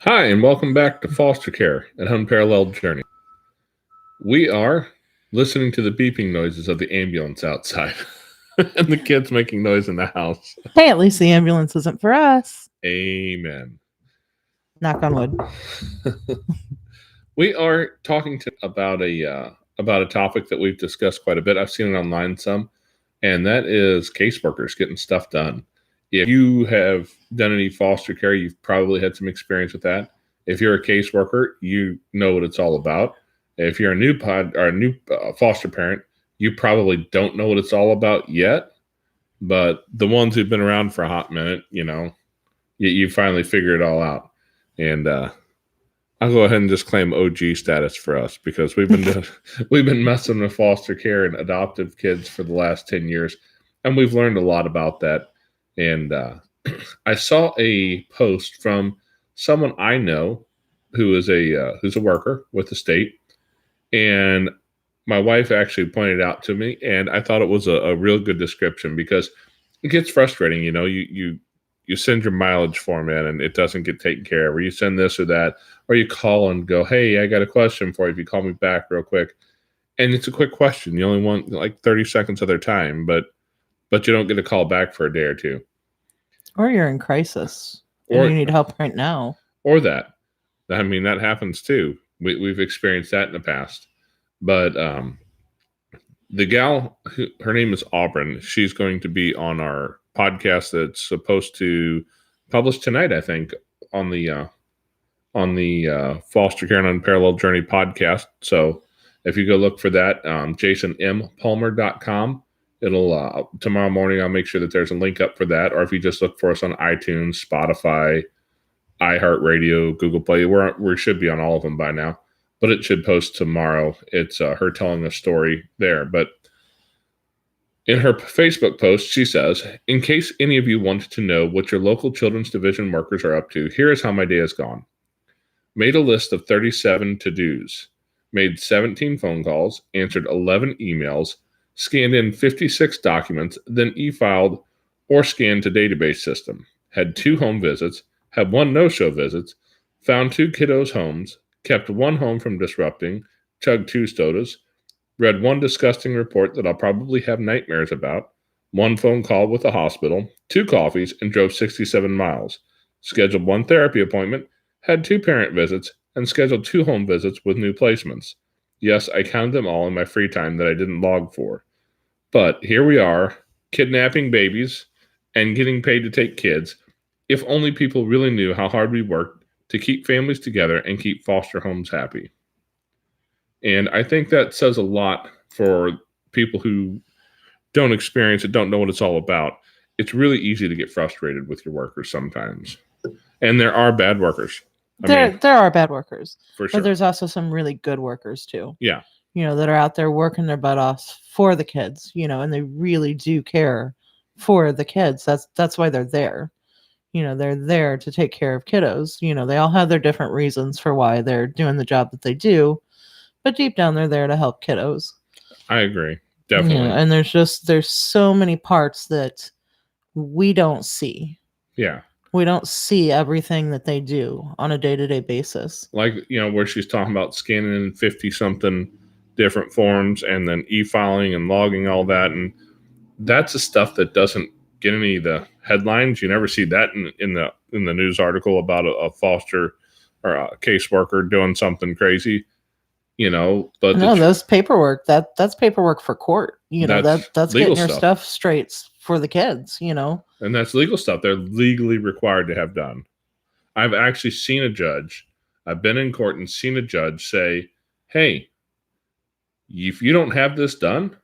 Hi, and welcome back to Foster Care, an Unparalleled Journey. We are listening to the beeping noises of the ambulance outside and the kids making noise in the house. Hey, at least the ambulance isn't for us. Amen. Knock on wood. We are talking about a topic that we've discussed quite a bit. I've seen it online some, and that is caseworkers getting stuff done. If you have done any foster care, you've probably had some experience with that. If you're a caseworker, you know what it's all about. If you're a new foster parent, you probably don't know what it's all about yet. But the ones who've been around for a hot minute, you finally figure it all out. And I'll go ahead and just claim OG status for us because we've been messing with foster care and adoptive kids for the last 10 years, and we've learned a lot about that. And I saw a post from someone I know who's a worker with the state, and my wife actually pointed out to me, and I thought it was a real good description because it gets frustrating. You send your mileage form in and it doesn't get taken care of, or you send this or that, or you call and go, "Hey, I got a question for you. If you call me back real quick," and it's a quick question. You only want like 30 seconds of their time, but you don't get a call back for a day or two, Or you're in crisis and or you need help right now. or that. I mean, that happens too. We've experienced that in the past. But the gal, her name is Auburn. She's going to be on our podcast that's supposed to publish tonight, I think, on the Foster Care and Unparalleled Journey podcast. So if you go look for that, jasonmpalmer.com, it'll tomorrow morning. I'll make sure that there's a link up for that. Or if you just look for us on iTunes, Spotify, iHeartRadio, Google Play, we should be on all of them by now. But it should post tomorrow. It's her telling a story there. But in her Facebook post, she says, "In case any of you want to know what your local Children's Division workers are up to, here is how my day has gone. Made a list of 37 to-dos, made 17 phone calls, answered 11 emails, scanned in 56 documents, then e-filed or scanned to database system, had 2 home visits, had 1 no-show visits, found 2 kiddos' homes, kept 1 home from disrupting, chugged 2 sodas, read 1 disgusting report that I'll probably have nightmares about, 1 phone call with the hospital, 2 coffees, and drove 67 miles, scheduled 1 therapy appointment, had 2 parent visits, and scheduled 2 home visits with new placements. Yes, I counted them all in my free time that I didn't log for. But here we are, kidnapping babies and getting paid to take kids. If only people really knew how hard we worked to keep families together and keep foster homes happy." And I think that says a lot for people who don't experience it, don't know what it's all about. It's really easy to get frustrated with your workers sometimes. And there are bad workers. There are bad workers, for sure. but there's also some really good workers too. Yeah. That are out there working their butt off for the kids, and they really do care for the kids. That's why they're there. They're there to take care of kiddos. They all have their different reasons for why they're doing the job that they do, but deep down they're there to help kiddos. I agree. Definitely. And there's so many parts that we don't see. Yeah. We don't see everything that they do on a day-to-day basis. Like, where she's talking about scanning in 50-something different forms and then e-filing and logging all that. And that's the stuff that doesn't get any of the headlines. You never see that in the news article about a foster or a caseworker doing something crazy. But no, those paperwork, that's paperwork for court. That's getting your stuff straight for the kids, And that's legal stuff they're legally required to have done. I've actually seen a judge. I've been in court and seen a judge say, "Hey, if you don't have this done,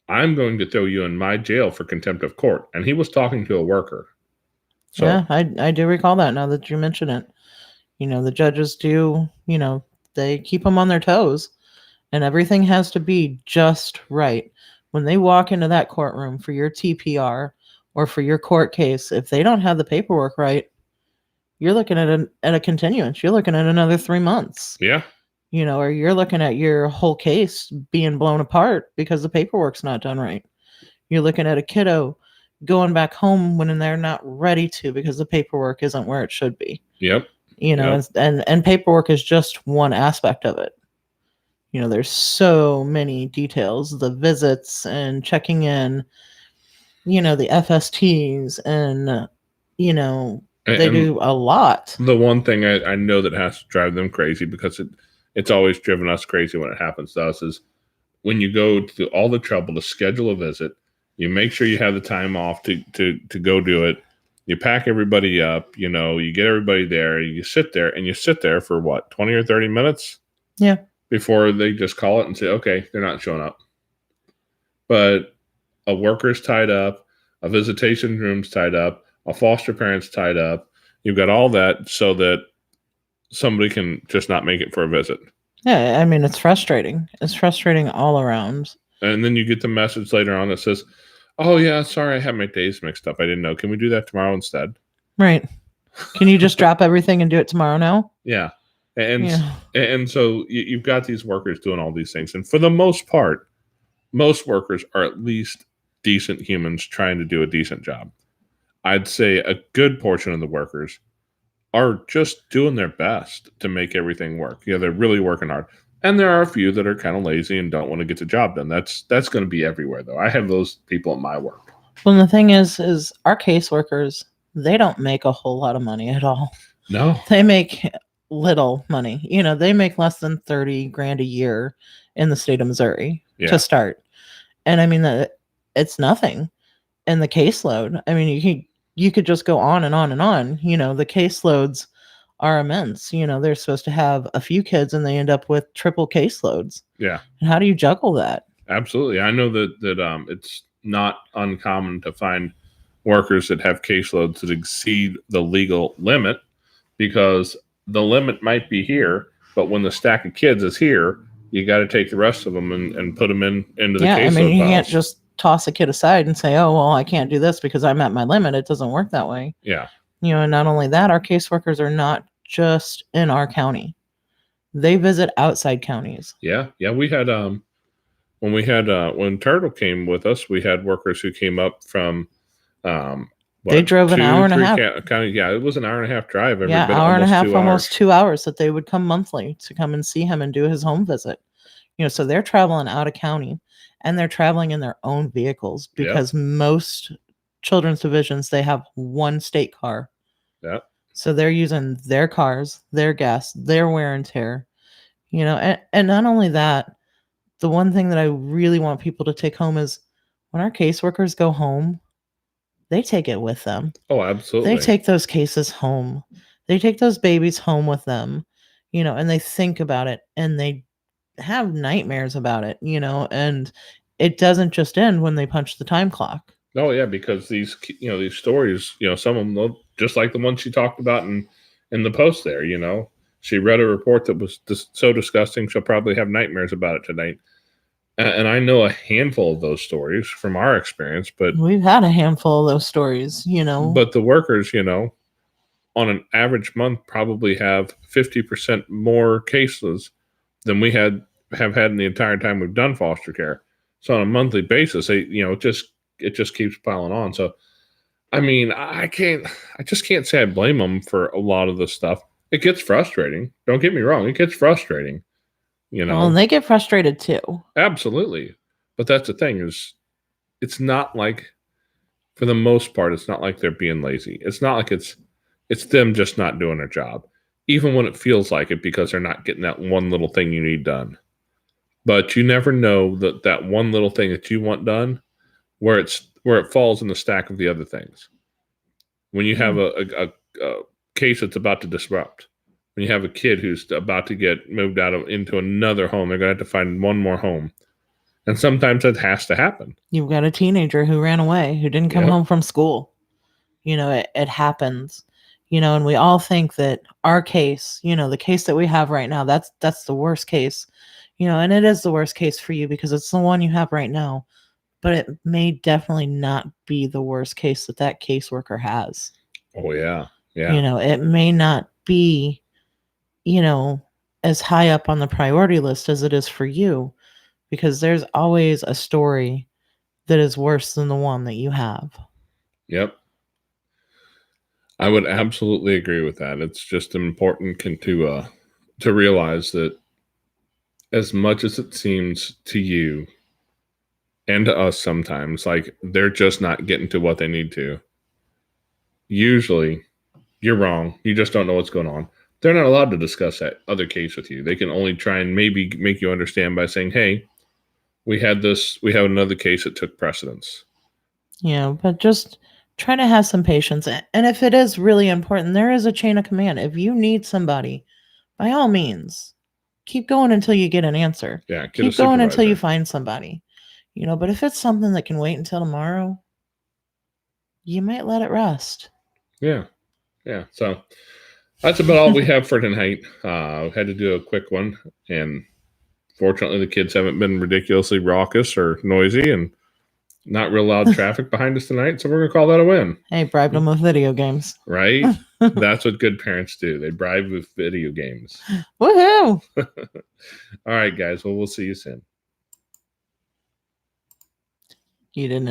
I'm going to throw you in my jail for contempt of court." And he was talking to a worker. So, yeah, I do recall that now that you mention it. The judges do, they keep them on their toes, and everything has to be just right. When they walk into that courtroom for your TPR or for your court case, if they don't have the paperwork right, you're looking at a continuance. You're looking at another 3 months. Yeah. Or you're looking at your whole case being blown apart because the paperwork's not done right. You're looking at a kiddo going back home when they're not ready to because the paperwork isn't where it should be. Yep. Yep. And paperwork is just one aspect of it. There's so many details, the visits and checking in, the FSTs, and they And do a lot. the one thing I know that has to drive them crazy, because it's always driven us crazy when it happens to us, is when you go to all the trouble to schedule a visit, you make sure you have the time off to go do it. You pack everybody up, you get everybody there, you sit there for what, 20 or 30 minutes Yeah. before they just call it and say, okay, they're not showing up. But a worker's tied up, a visitation room's tied up, a foster parent's tied up. You've got all that so that somebody can just not make it for a visit. Yeah, I mean, it's frustrating. It's frustrating all around. And then you get the message later on that says, oh, yeah, sorry, I had my days mixed up. I didn't know. Can we do that tomorrow instead? Right. Can you just drop everything and do it tomorrow now? Yeah. And Yeah. and so you've got these workers doing all these things. And for the most part, most workers are at least decent humans trying to do a decent job. I'd say a good portion of the workers are just doing their best to make everything work. Yeah, they're really working hard. And there are a few that are kind of lazy and don't want to get the job done. That's going to be everywhere, though. I have those people at my work. Well, the thing is our caseworkers, they don't make a whole lot of money at all. No. They make little money. They make less than 30 grand a year in the state of Missouri to start. And I mean, it's nothing in the caseload. I mean, you could just go on and on and on. The caseloads are immense. They're supposed to have a few kids and they end up with triple caseloads. Yeah. And how do you juggle that? Absolutely. I know that it's not uncommon to find workers that have caseloads that exceed the legal limit, because the limit might be here, but when the stack of kids is here, you got to take the rest of them and put them into the caseload. I mean, you can't just toss a kid aside and say, oh, well, I can't do this because I'm at my limit. It doesn't work that way. Yeah. And not only that, our caseworkers are not just in our county. They visit outside counties. Yeah. Yeah. We had, when Turtle came with us, we had workers who came up from, they drove an hour and a half. Yeah, it was an hour and a half drive. Hour and a half, almost 2 hours, that they would come monthly to come and see him and do his home visit. So they're traveling out of county, and they're traveling in their own vehicles, because most children's divisions, they have one state car. Yeah. So they're using their cars, their gas, their wear and tear. And not only that, the one thing that I really want people to take home is when our caseworkers go home, they take it with them. Oh, absolutely. They take those cases home. They take those babies home with them, and they think about it, and they have nightmares about it, and it doesn't just end when they punch the time clock. Oh, yeah, because these stories, some of them, just like the one she talked about in the post there, she read a report that was so disgusting, she'll probably have nightmares about it tonight. And I know a handful of those stories from our experience, but we've had a handful of those stories, But the workers, on an average month, probably have 50% more cases than we have had in the entire time we've done foster care. So on a monthly basis, it just keeps piling on. So, I mean, I just can't say I blame them for a lot of this stuff. It gets frustrating. Don't get me wrong. It gets frustrating. Well, and they get frustrated too. Absolutely. But that's the thing, is it's not like, for the most part, it's not like they're being lazy. It's not like it's them just not doing their job, even when it feels like it, because they're not getting that one little thing you need done. But you never know that one little thing that you want done, where it falls in the stack of the other things. When you have a case that's about to disrupt, when you have a kid who's about to get moved into another home, they're going to have to find one more home. And sometimes that has to happen. You've got a teenager who ran away, who didn't come home from school. It happens. And we all think that our case, the case that we have right now, that's the worst case. And it is the worst case for you because it's the one you have right now. But it may definitely not be the worst case that caseworker has. Oh, yeah. Yeah. It may not be, as high up on the priority list as it is for you, because there's always a story that is worse than the one that you have. Yep. I would absolutely agree with that. It's just important to realize that as much as it seems to you and to us sometimes like they're just not getting to what they need to, usually you're wrong. You just don't know what's going on. They're not allowed to discuss that other case with you. They can only try and maybe make you understand by saying, hey, we have another case that took precedence. Yeah, but just try to have some patience. And if it is really important, there is a chain of command. If you need somebody, by all means, keep going until you get an answer. Yeah, get Keep a going until you supervisor. find somebody. But if it's something that can wait until tomorrow, you might let it rest. Yeah. Yeah. So that's about all we have for tonight. We had to do a quick one. And fortunately, the kids haven't been ridiculously raucous or noisy and not real loud traffic behind us tonight. So we're going to call that a win. Hey, bribe them with video games. Right? That's what good parents do. They bribe with video games. Woohoo! All right, guys. Well, we'll see you soon. You didn't